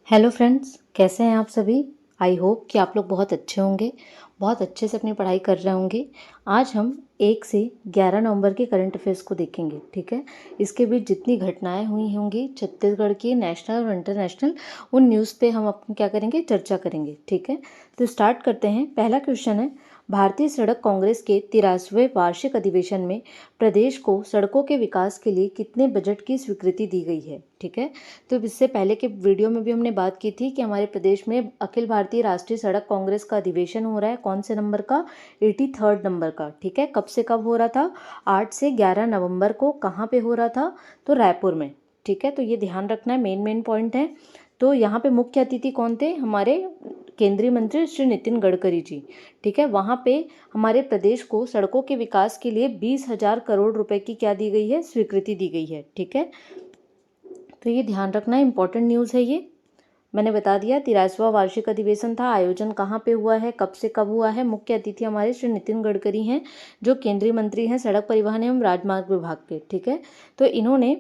Hello friends, कैसे हैं आप सभी। आई होप कि आप लोग बहुत अच्छे होंगे, बहुत अच्छे से अपनी पढ़ाई कर रहे होंगे। आज हम 1 से 11 नवंबर के करंट अफेयर्स को देखेंगे, ठीक है। इसके बीच जितनी घटनाएं हुई होंगी छत्तीसगढ़ की, नेशनल और इंटरनेशनल, उन न्यूज़ पे हम अपन क्या करेंगे, चर्चा करेंगे, ठीक है। तो स्टार्ट करते हैं। पहला क्वेश्चन है, भारतीय सड़क कांग्रेस के 83वें वार्षिक अधिवेशन में प्रदेश को सड़कों के विकास के लिए कितने बजट की स्वीकृति दी गई है, ठीक है। तो इससे पहले के वीडियो में भी हमने बात की थी कि हमारे प्रदेश में अखिल भारतीय राष्ट्रीय सड़क कांग्रेस का अधिवेशन हो रहा है। कौन से नंबर का? 83rd नंबर का, ठीक है। कब से कब हो रहा था? 8 से 11 नवंबर को। कहाँ पे हो रहा था? तो रायपुर में, ठीक है। तो ये ध्यान रखना है, मेन पॉइंट है। तो यहाँ पे मुख्य अतिथि कौन थे? हमारे केंद्रीय मंत्री श्री नितिन गडकरी जी, ठीक है। वहाँ पे हमारे प्रदेश को सड़कों के विकास के लिए 20,000 करोड़ रुपए की क्या दी गई है? स्वीकृति दी गई है, ठीक है। तो ये ध्यान रखना, इंपॉर्टेंट न्यूज़ है ये। मैंने बता दिया 83वां वार्षिक अधिवेशन था। आयोजन कहाँ पे हुआ है, कब से कब हुआ है? मुख्य अतिथि हमारे श्री नितिन गडकरी हैं, जो केंद्रीय मंत्री हैं सड़क परिवहन एवं राजमार्ग विभाग के, ठीक है। तो इन्होंने,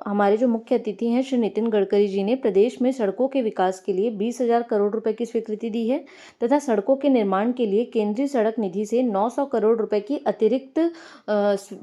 हमारे जो मुख्य अतिथि हैं श्री नितिन गडकरी जी ने, प्रदेश में सड़कों के विकास के लिए 20,000 करोड़ रुपए की स्वीकृति दी है तथा सड़कों के निर्माण के लिए केंद्रीय सड़क निधि से 900 करोड़ रुपए की अतिरिक्त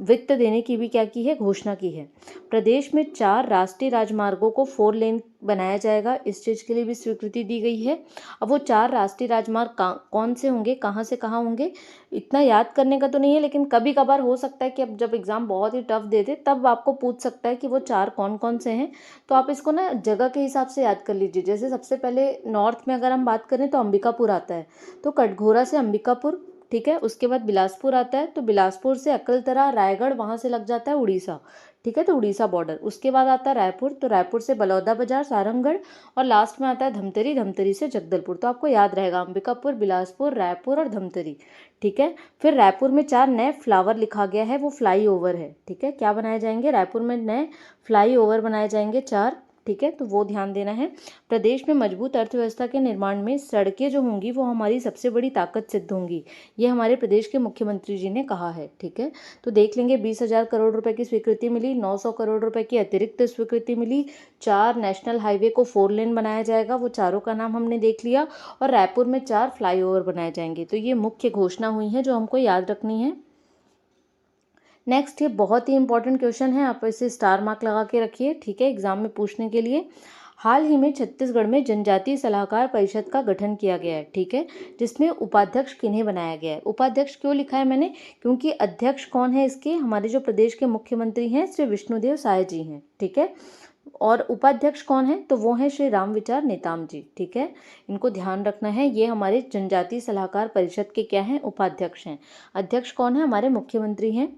वित्त देने की भी क्या की है? घोषणा की है। प्रदेश में 4 राष्ट्रीय राजमार्गों को 4 लेन बनाया जाएगा, इस चीज़ के लिए भी स्वीकृति दी गई है। अब वो 4 राष्ट्रीय राजमार्ग कौन से होंगे, कहाँ से कहाँ होंगे, इतना याद करने का तो नहीं है, लेकिन कभी कभार हो सकता है कि अब जब एग्जाम बहुत ही टफ दे दे तब आपको पूछ सकता है कि वो 4 कौन कौन से हैं। तो आप इसको ना जगह के हिसाब से याद कर लीजिए। जैसे सबसे पहले नॉर्थ में अगर हम बात करें तो अंबिकापुर आता है, तो कटघोरा से अंबिकापुर, ठीक है। उसके बाद बिलासपुर आता है, तो बिलासपुर से अकलतरा, रायगढ़, वहाँ से लग जाता है उड़ीसा, ठीक है। तो उड़ीसा बॉर्डर। उसके बाद आता है रायपुर, तो रायपुर से बलौदा बाजार, सारंगढ़, और लास्ट में आता है धमतरी, धमतरी से जगदलपुर। तो आपको याद रहेगा अंबिकापुर, बिलासपुर, रायपुर और धमतरी, ठीक है। फिर रायपुर में 4 नए फ्लावर लिखा गया है, वो फ्लाई ओवर है, ठीक है। क्या बनाए जाएंगे? रायपुर में नए फ्लाई ओवर बनाए जाएंगे 4, ठीक है। तो वो ध्यान देना है। प्रदेश में मजबूत अर्थव्यवस्था के निर्माण में सड़कें जो होंगी वो हमारी सबसे बड़ी ताकत सिद्ध होंगी, ये हमारे प्रदेश के मुख्यमंत्री जी ने कहा है, ठीक है। तो देख लेंगे, 20,000 करोड़ रुपए की स्वीकृति मिली, 900 करोड़ रुपए की अतिरिक्त स्वीकृति मिली, 4 नेशनल हाईवे को 4 लेन बनाया जाएगा, वो चारों का नाम हमने देख लिया, और रायपुर में 4 फ्लाईओवर बनाए जाएंगे। तो ये मुख्य घोषणा हुई है जो हमको याद रखनी है। नेक्स्ट, ये बहुत ही इंपॉर्टेंट क्वेश्चन है, आप इसे स्टार मार्क लगा के रखिए, ठीक है, एग्जाम में पूछने के लिए। हाल ही में छत्तीसगढ़ में जनजातीय सलाहकार परिषद का गठन किया गया है, ठीक है, जिसमें उपाध्यक्ष किन्हें बनाया गया है? उपाध्यक्ष क्यों लिखा है मैंने? क्योंकि अध्यक्ष कौन है इसके? हमारे जो प्रदेश के मुख्यमंत्री हैं श्री विष्णुदेव साय जी हैं, ठीक है। और उपाध्यक्ष कौन है? तो वो है श्री रामविचार नेताम जी, ठीक है। इनको ध्यान रखना है। ये हमारे जनजातीय सलाहकार परिषद के क्या हैं? उपाध्यक्ष हैं। अध्यक्ष कौन है? हमारे मुख्यमंत्री हैं।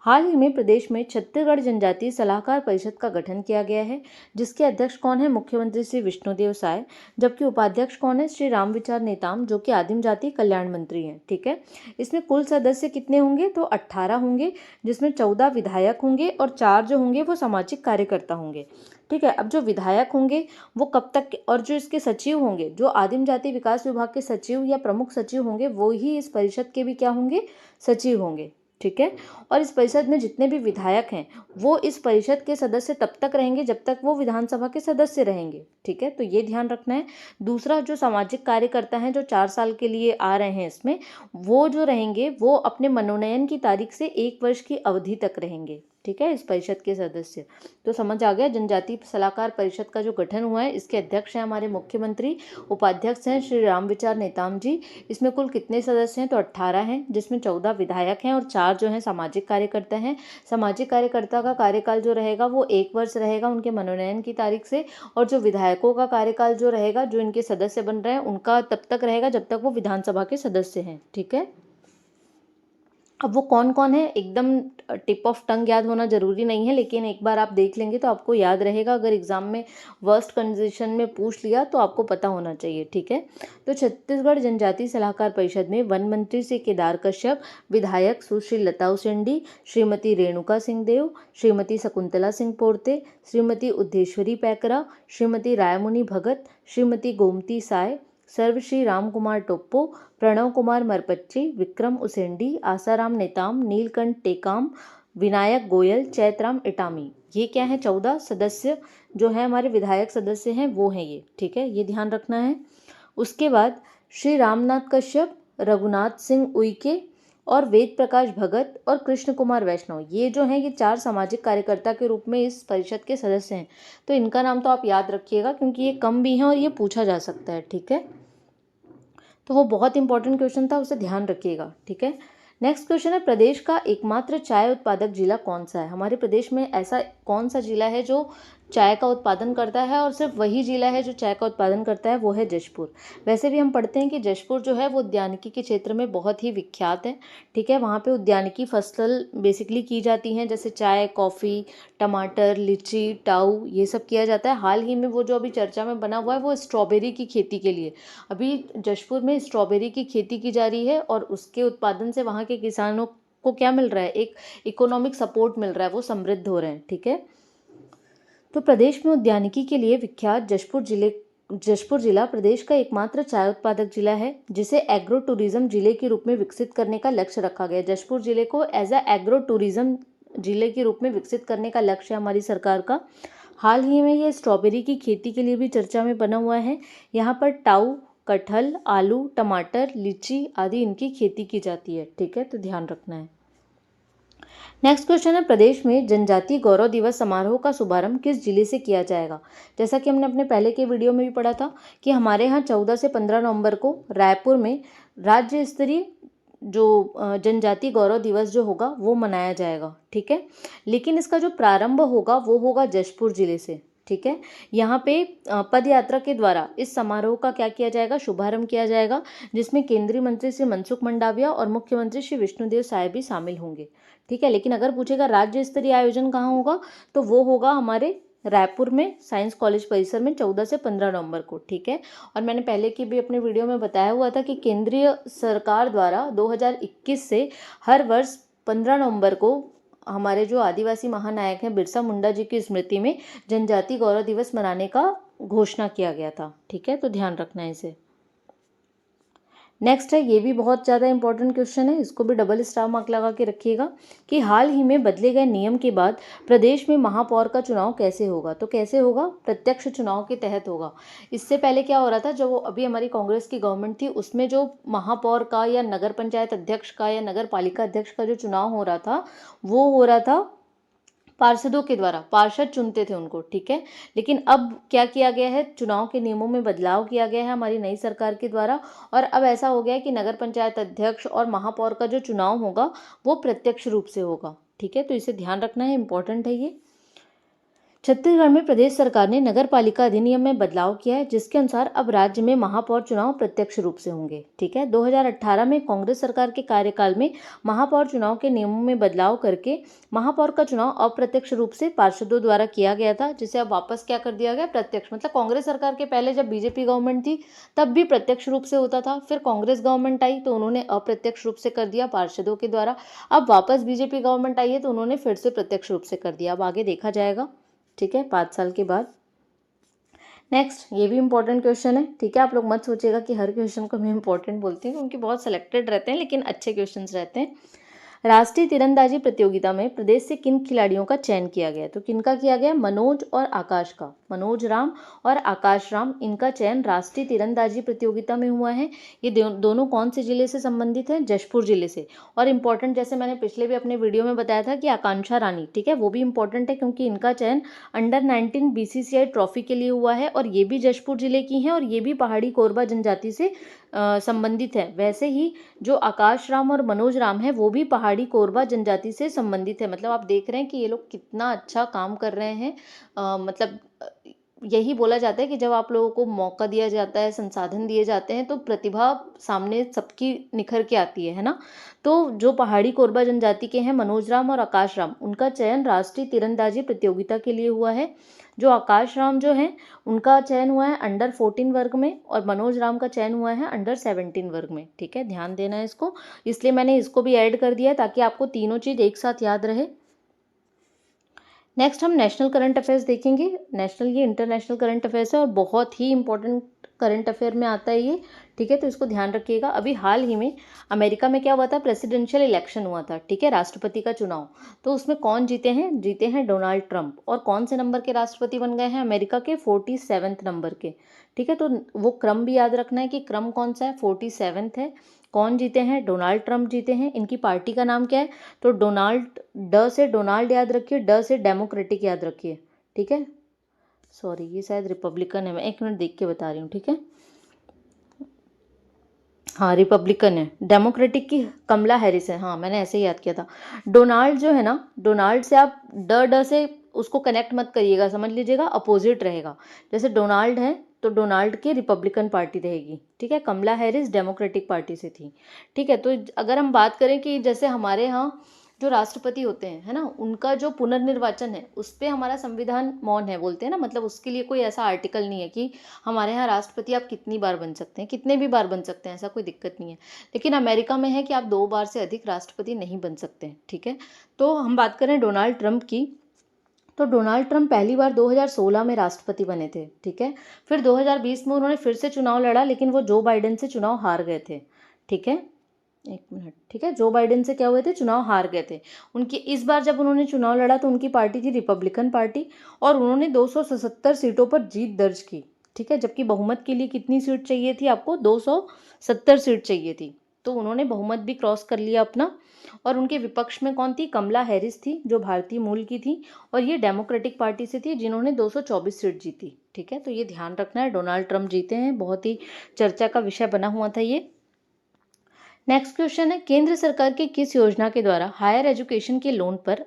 हाल ही में प्रदेश में छत्तीसगढ़ जनजातीय सलाहकार परिषद का गठन किया गया है, जिसके अध्यक्ष कौन है? मुख्यमंत्री श्री विष्णुदेव साय, जबकि उपाध्यक्ष कौन है? श्री रामविचार नेताम, जो कि आदिम जाति कल्याण मंत्री हैं, ठीक है। इसमें कुल सदस्य कितने होंगे? तो 18 होंगे, जिसमें 14 विधायक होंगे और 4 जो होंगे वो सामाजिक कार्यकर्ता होंगे, ठीक है। अब जो विधायक होंगे वो कब तक, और जो इसके सचिव होंगे, जो आदिम जाति विकास विभाग के सचिव या प्रमुख सचिव होंगे, वो ही इस परिषद के भी क्या होंगे? सचिव होंगे, ठीक है। और इस परिषद में जितने भी विधायक हैं वो इस परिषद के सदस्य तब तक रहेंगे जब तक वो विधानसभा के सदस्य रहेंगे, ठीक है। तो ये ध्यान रखना है। दूसरा, जो सामाजिक कार्यकर्ता हैं जो 4 साल के लिए आ रहे हैं इसमें, वो जो रहेंगे वो अपने मनोनयन की तारीख से 1 वर्ष की अवधि तक रहेंगे, ठीक है, इस परिषद के सदस्य। तो समझ आ गया, जनजातीय सलाहकार परिषद का जो गठन हुआ है, इसके अध्यक्ष हैं हमारे मुख्यमंत्री, उपाध्यक्ष हैं श्री रामविचार नेताम जी। इसमें कुल कितने सदस्य हैं? तो 18 हैं, जिसमें 14 विधायक हैं और 4 जो हैं सामाजिक कार्यकर्ता हैं। सामाजिक कार्यकर्ता का कार्यकाल जो रहेगा वो 1 वर्ष रहेगा उनके मनोनयन की तारीख से, और जो विधायकों का कार्यकाल जो रहेगा, जो इनके सदस्य बन रहे हैं, उनका तब तक रहेगा जब तक वो विधानसभा के सदस्य हैं, ठीक है। अब वो कौन कौन है, एकदम टिप ऑफ टंग याद होना जरूरी नहीं है, लेकिन एक बार आप देख लेंगे तो आपको याद रहेगा। अगर एग्जाम में वर्स्ट कंडीशन में पूछ लिया तो आपको पता होना चाहिए, ठीक है। तो छत्तीसगढ़ जनजातीय सलाहकार परिषद में वन मंत्री श्री केदार कश्यप, विधायक सुश्री लता उसेंडी, श्रीमती रेणुका सिंहदेव, श्रीमती शकुंतला सिंह पोर्ते, श्रीमती उद्धेश्वरी पैकरा, श्रीमती रायमुनि भगत, श्रीमती गोमती साय, सर्वश्री राम कुमार टोप्पो, प्रणव कुमार मरपच्ची, विक्रम उसेंडी, आसाराम नेताम, नीलकंठ टेकाम, विनायक गोयल, चैतराम इटामी, ये क्या है, 14 सदस्य जो है हमारे विधायक सदस्य हैं वो हैं ये, ठीक है, ये ध्यान रखना है। उसके बाद श्री रामनाथ कश्यप, रघुनाथ सिंह उइके और वेद प्रकाश भगत और कृष्ण कुमार वैष्णव, ये जो हैं ये 4 सामाजिक कार्यकर्ता के रूप में इस परिषद के सदस्य हैं। तो इनका नाम तो आप याद रखिएगा क्योंकि ये कम भी हैं और ये पूछा जा सकता है, ठीक है। तो वो बहुत इंपॉर्टेंट क्वेश्चन था, उसे ध्यान रखिएगा, ठीक है। नेक्स्ट क्वेश्चन है, प्रदेश का एकमात्र चाय उत्पादक जिला कौन सा है। हमारे प्रदेश में ऐसा कौन सा जिला है जो चाय का उत्पादन करता है, और सिर्फ वही जिला है जो चाय का उत्पादन करता है, वो है जशपुर। वैसे भी हम पढ़ते हैं कि जशपुर जो है वो उद्यानिकी के क्षेत्र में बहुत ही विख्यात है, ठीक है। वहाँ पे उद्यानिकी फसल बेसिकली की जाती हैं, जैसे चाय, कॉफ़ी, टमाटर, लीची, टाऊ, ये सब किया जाता है। हाल ही में वो जो अभी चर्चा में बना हुआ है वो स्ट्रॉबेरी की खेती के लिए, अभी जशपुर में स्ट्रॉबेरी की खेती की जा रही है और उसके उत्पादन से वहाँ के किसानों को क्या मिल रहा है, एक इकोनॉमिक सपोर्ट मिल रहा है, वो समृद्ध हो रहे हैं, ठीक है। तो प्रदेश में उद्यानिकी के लिए विख्यात जशपुर जिला प्रदेश का एकमात्र चाय उत्पादक जिला है, जिसे एग्रो टूरिज्म जिले के रूप में विकसित करने का लक्ष्य रखा गया है। जशपुर जिले को एज अ एग्रो टूरिज्म जिले के रूप में विकसित करने का लक्ष्य है हमारी सरकार का। हाल ही में ये स्ट्रॉबेरी की खेती के लिए भी चर्चा में बना हुआ है। यहाँ पर टाऊ, कटहल, आलू, टमाटर, लीची आदि इनकी खेती की जाती है, ठीक है, तो ध्यान रखना है। नेक्स्ट क्वेश्चन है, प्रदेश में जनजातीय गौरव दिवस समारोह का शुभारंभ किस जिले से किया जाएगा। जैसा कि हमने अपने पहले के वीडियो में भी पढ़ा था कि हमारे यहाँ 14 से 15 नवंबर को रायपुर में राज्य स्तरीय जो जनजातीय गौरव दिवस जो होगा वो मनाया जाएगा, ठीक है। लेकिन इसका जो प्रारंभ होगा वो होगा जशपुर जिले से, ठीक है। यहाँ पे पद यात्रा के द्वारा इस समारोह का क्या किया जाएगा, शुभारंभ किया जाएगा, जिसमें केंद्रीय मंत्री श्री मनसुख मंडाविया और मुख्यमंत्री श्री विष्णुदेव साय भी शामिल होंगे, ठीक है। लेकिन अगर पूछेगा राज्य स्तरीय आयोजन कहाँ होगा, तो वो होगा हमारे रायपुर में साइंस कॉलेज परिसर में 14 से 15 नवंबर को, ठीक है। और मैंने पहले की भी अपने वीडियो में बताया हुआ था कि केंद्रीय सरकार द्वारा 2021 से हर वर्ष 15 नवंबर को हमारे जो आदिवासी महानायक हैं बिरसा मुंडा जी की स्मृति में जनजातीय गौरव दिवस मनाने का घोषणा किया गया था, ठीक है, तो ध्यान रखना है इसे। नेक्स्ट है, ये भी बहुत ज़्यादा इंपॉर्टेंट क्वेश्चन है, इसको भी डबल स्टार मार्क लगा के रखिएगा कि हाल ही में बदले गए नियम के बाद प्रदेश में महापौर का चुनाव कैसे होगा। तो कैसे होगा, प्रत्यक्ष चुनाव के तहत होगा। इससे पहले क्या हो रहा था, जो अभी हमारी कांग्रेस की गवर्नमेंट थी उसमें जो महापौर का या नगर पंचायत अध्यक्ष का या नगर पालिका अध्यक्ष का जो चुनाव हो रहा था वो हो रहा था पार्षदों के द्वारा, पार्षद चुनते थे उनको, ठीक है। लेकिन अब क्या किया गया है, चुनाव के नियमों में बदलाव किया गया है हमारी नई सरकार के द्वारा, और अब ऐसा हो गया है कि नगर पंचायत अध्यक्ष और महापौर का जो चुनाव होगा वो प्रत्यक्ष रूप से होगा, ठीक है, तो इसे ध्यान रखना है, इंपॉर्टेंट है ये। छत्तीसगढ़ में प्रदेश सरकार ने नगर पालिका अधिनियम में बदलाव किया है, जिसके अनुसार अब राज्य में महापौर चुनाव प्रत्यक्ष रूप से होंगे, ठीक है। 2018 में कांग्रेस सरकार के कार्यकाल में महापौर चुनाव के नियमों में बदलाव करके महापौर का चुनाव अप्रत्यक्ष रूप से पार्षदों द्वारा किया गया था, जिसे अब वापस क्या कर दिया गया, प्रत्यक्ष। मतलब कांग्रेस सरकार के पहले जब बीजेपी गवर्नमेंट थी तब भी प्रत्यक्ष रूप से होता था, फिर कांग्रेस गवर्नमेंट आई तो उन्होंने अप्रत्यक्ष रूप से कर दिया पार्षदों के द्वारा, अब वापस बीजेपी गवर्नमेंट आई है तो उन्होंने फिर से प्रत्यक्ष रूप से कर दिया। अब आगे देखा जाएगा, ठीक है, 5 साल के बाद। नेक्स्ट, ये भी इंपॉर्टेंट क्वेश्चन है, ठीक है। आप लोग मत सोचिएगा कि हर क्वेश्चन को मैं इंपॉर्टेंट बोलती हूँ, क्योंकि बहुत सिलेक्टेड रहते हैं लेकिन अच्छे क्वेश्चंस रहते हैं। राष्ट्रीय तीरंदाजी प्रतियोगिता में प्रदेश से किन खिलाड़ियों का चयन किया गया, तो किनका किया गया, मनोज और आकाश का, मनोज राम और आकाश राम, इनका चयन राष्ट्रीय तीरंदाजी प्रतियोगिता में हुआ है। ये दोनों कौन से जिले से संबंधित हैं, जशपुर जिले से। और इम्पॉर्टेंट, जैसे मैंने पिछले भी अपने वीडियो में बताया था कि आकांक्षा रानी, ठीक है, वो भी इंपॉर्टेंट है क्योंकि इनका चयन अंडर 19 BCCI ट्रॉफी के लिए हुआ है और ये भी जशपुर जिले की हैं और ये भी पहाड़ी कोरबा जनजाति से संबंधित है। वैसे ही जो आकाश राम और मनोज राम है वो भी पहाड़ी कोरबा जनजाति से संबंधित है। मतलब आप देख रहे हैं कि ये लोग कितना अच्छा काम कर रहे हैं। मतलब यही बोला जाता है कि जब आप लोगों को मौका दिया जाता है, संसाधन दिए जाते हैं, तो प्रतिभा सामने सबकी निखर के आती है ना। तो जो पहाड़ी कोरबा जनजाति के हैं मनोज राम और आकाश राम, उनका चयन राष्ट्रीय तीरंदाजी प्रतियोगिता के लिए हुआ है। जो आकाश राम जो हैं उनका चयन हुआ है अंडर 14 वर्ग में और मनोज राम का चयन हुआ है अंडर 17 वर्ग में, ठीक है, ध्यान देना है इसको। इसलिए मैंने इसको भी ऐड कर दिया है ताकि आपको तीनों चीज़ एक साथ याद रहे। नेक्स्ट हम नेशनल करंट अफेयर्स देखेंगे। नेशनल, ये इंटरनेशनल करंट अफेयर्स है और बहुत ही इंपॉर्टेंट करंट अफेयर में आता है ये, ठीक है, तो इसको ध्यान रखिएगा। अभी हाल ही में अमेरिका में क्या हुआ था, प्रेसिडेंशियल इलेक्शन हुआ था, ठीक है, राष्ट्रपति का चुनाव। तो उसमें कौन जीते हैं डोनाल्ड ट्रंप। और कौन से नंबर के राष्ट्रपति बन गए हैं, अमेरिका के 47वें नंबर के, ठीक है। तो वो क्रम भी याद रखना है कि क्रम कौन सा है, 47वें है। कौन जीते हैं, डोनाल्ड ट्रंप जीते हैं। इनकी पार्टी का नाम क्या है, तो डोनाल्ड, ड से डोनाल्ड याद रखिए, ड से डेमोक्रेटिक याद रखिए, ठीक है। सॉरी, ये शायद रिपब्लिकन है, मैं 1 मिनट देख के बता रही हूँ, ठीक है। हाँ, रिपब्लिकन है। डेमोक्रेटिक की कमला हैरिस है, हाँ मैंने ऐसे ही याद किया था। डोनाल्ड जो है ना, डोनाल्ड से आप ड से उसको कनेक्ट मत करिएगा, समझ लीजिएगा अपोजिट रहेगा। जैसे डोनाल्ड है तो डोनाल्ड की रिपब्लिकन पार्टी रहेगी, ठीक है। कमला हैरिस डेमोक्रेटिक पार्टी से थी, ठीक है। तो अगर हम बात करें कि जैसे हमारे यहाँ जो राष्ट्रपति होते हैं, है ना, उनका जो पुनर्निर्वाचन है उस पर हमारा संविधान मौन है बोलते हैं ना, मतलब उसके लिए कोई ऐसा आर्टिकल नहीं है कि हमारे यहाँ राष्ट्रपति आप कितनी बार बन सकते हैं, कितने भी बार बन सकते हैं, ऐसा कोई दिक्कत नहीं है। लेकिन अमेरिका में है कि आप 2 बार से अधिक राष्ट्रपति नहीं बन सकते हैं, ठीक है। तो हम बात करें डोनाल्ड ट्रंप की, तो डोनाल्ड ट्रंप पहली बार 2016 में राष्ट्रपति बने थे, ठीक है। फिर 2020 में उन्होंने फिर से चुनाव लड़ा, लेकिन वो जो बाइडेन से चुनाव हार गए थे, ठीक है। 1 मिनट, ठीक है, जो बाइडेन से क्या हुए थे, चुनाव हार गए थे। उनकी इस बार जब उन्होंने चुनाव लड़ा तो उनकी पार्टी थी रिपब्लिकन पार्टी, और उन्होंने 277 सीटों पर जीत दर्ज की, ठीक है। जबकि बहुमत के लिए कितनी सीट चाहिए थी आपको, 270 सीट चाहिए थी। तो उन्होंने बहुमत भी क्रॉस कर लिया अपना। और उनके विपक्ष में कौन थी, कमला हैरिस थी जो भारतीय मूल की थी, और ये डेमोक्रेटिक पार्टी से थी जिन्होंने 224 सीट जीती, ठीक है। तो ये ध्यान रखना है, डोनाल्ड ट्रंप जीते हैं, बहुत ही चर्चा का विषय बना हुआ था ये। नेक्स्ट क्वेश्चन है, केंद्र सरकार की किस योजना के द्वारा हायर एजुकेशन के लोन पर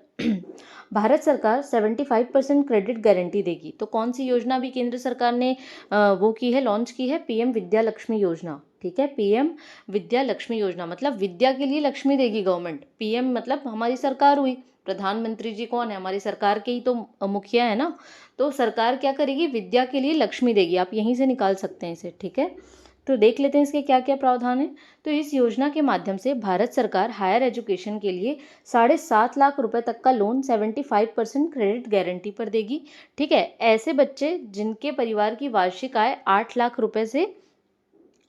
भारत सरकार 75% क्रेडिट गारंटी देगी। तो कौन सी योजना भी केंद्र सरकार ने वो की है, लॉन्च की है, पीएम विद्या लक्ष्मी योजना, ठीक है। पीएम विद्या लक्ष्मी योजना मतलब विद्या के लिए लक्ष्मी देगी गवर्नमेंट। पीएम मतलब हमारी सरकार हुई, प्रधानमंत्री जी कौन है, हमारी सरकार के ही तो मुखिया है ना। तो सरकार क्या करेगी, विद्या के लिए लक्ष्मी देगी, आप यहीं से निकाल सकते हैं इसे, ठीक है। तो देख लेते हैं इसके क्या क्या प्रावधान है। तो इस योजना के माध्यम से भारत सरकार हायर एजुकेशन के लिए 7.5 लाख रुपए तक का लोन 75% क्रेडिट गारंटी पर देगी, ठीक है। ऐसे बच्चे जिनके परिवार की वार्षिक आय 8 लाख रुपए से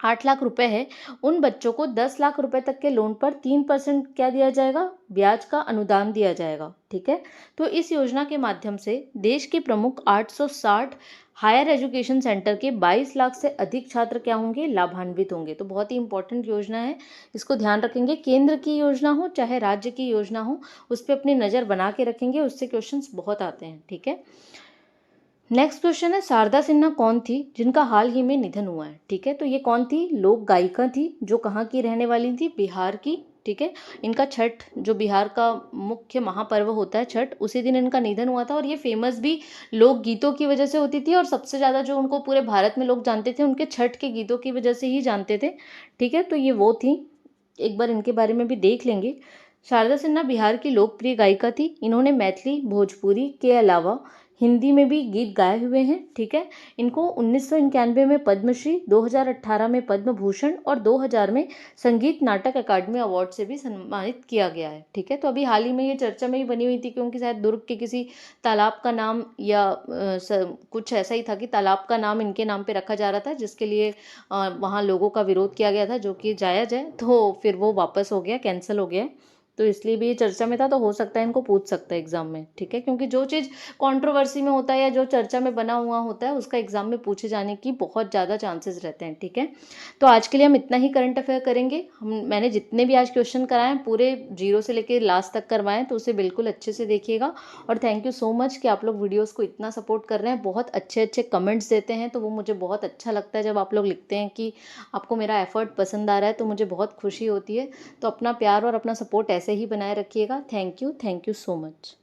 8 लाख रुपए है, उन बच्चों को 10 लाख रुपए तक के लोन पर 3% क्या दिया जाएगा, ब्याज का अनुदान दिया जाएगा, ठीक है। तो इस योजना के माध्यम से देश के प्रमुख 860 हायर एजुकेशन सेंटर के 22 लाख से अधिक छात्र क्या होंगे, लाभान्वित होंगे। तो बहुत ही इंपॉर्टेंट योजना है, इसको ध्यान रखेंगे। केंद्र की योजना हो चाहे राज्य की योजना हो, उस पर अपनी नज़र बना के रखेंगे, उससे क्वेश्चंस बहुत आते हैं, ठीक है। नेक्स्ट क्वेश्चन है, शारदा सिन्हा कौन थी जिनका हाल ही में निधन हुआ है, ठीक है। तो ये कौन थी, लोक गायिका थी जो कहाँ की रहने वाली थी, बिहार की, ठीक है। इनका छठ जो बिहार का मुख्य महापर्व होता है छठ, उसी दिन इनका निधन हुआ था। और ये फेमस भी लोक गीतों की वजह से होती थी, और सबसे ज़्यादा जो उनको पूरे भारत में लोग जानते थे उनके छठ के गीतों की वजह से ही जानते थे, ठीक है। तो ये वो थी, एक बार इनके बारे में भी देख लेंगे। शारदा सिन्हा बिहार की लोकप्रिय गायिका थी। इन्होंने मैथिली, भोजपुरी के अलावा हिंदी में भी गीत गाए हुए हैं, ठीक है। इनको 1991 में पद्मश्री, 2018 में पद्म भूषण और 2000 में संगीत नाटक अकादमी अवार्ड से भी सम्मानित किया गया है, ठीक है। तो अभी हाल ही में ये चर्चा में ही बनी हुई थी क्योंकि शायद दुर्ग के किसी तालाब का नाम या कुछ ऐसा ही था कि तालाब का नाम इनके नाम पे रखा जा रहा था, जिसके लिए वहाँ लोगों का विरोध किया गया था, जो कि जायज़ है। तो फिर वो वापस हो गया, कैंसिल हो गया, तो इसलिए भी ये चर्चा में था। तो हो सकता है इनको पूछ सकता है एग्जाम में, ठीक है। क्योंकि जो चीज़ कंट्रोवर्सी में होता है या जो चर्चा में बना हुआ होता है उसका एग्जाम में पूछे जाने की बहुत ज़्यादा चांसेस रहते हैं, ठीक है। तो आज के लिए हम इतना ही करंट अफेयर करेंगे। मैंने जितने भी आज क्वेश्चन कराए हैं पूरे 0 से लेकर लास्ट तक करवाएं, तो उसे बिल्कुल अच्छे से देखिएगा। और थैंक यू सो मच कि आप लोग वीडियोज़ को इतना सपोर्ट कर रहे हैं, बहुत अच्छे अच्छे कमेंट्स देते हैं, तो वो मुझे बहुत अच्छा लगता है। जब आप लोग लिखते हैं कि आपको मेरा एफर्ट पसंद आ रहा है तो मुझे बहुत खुशी होती है। तो अपना प्यार और अपना सपोर्ट ऐसे ही बनाए रखिएगा। Thank you so much.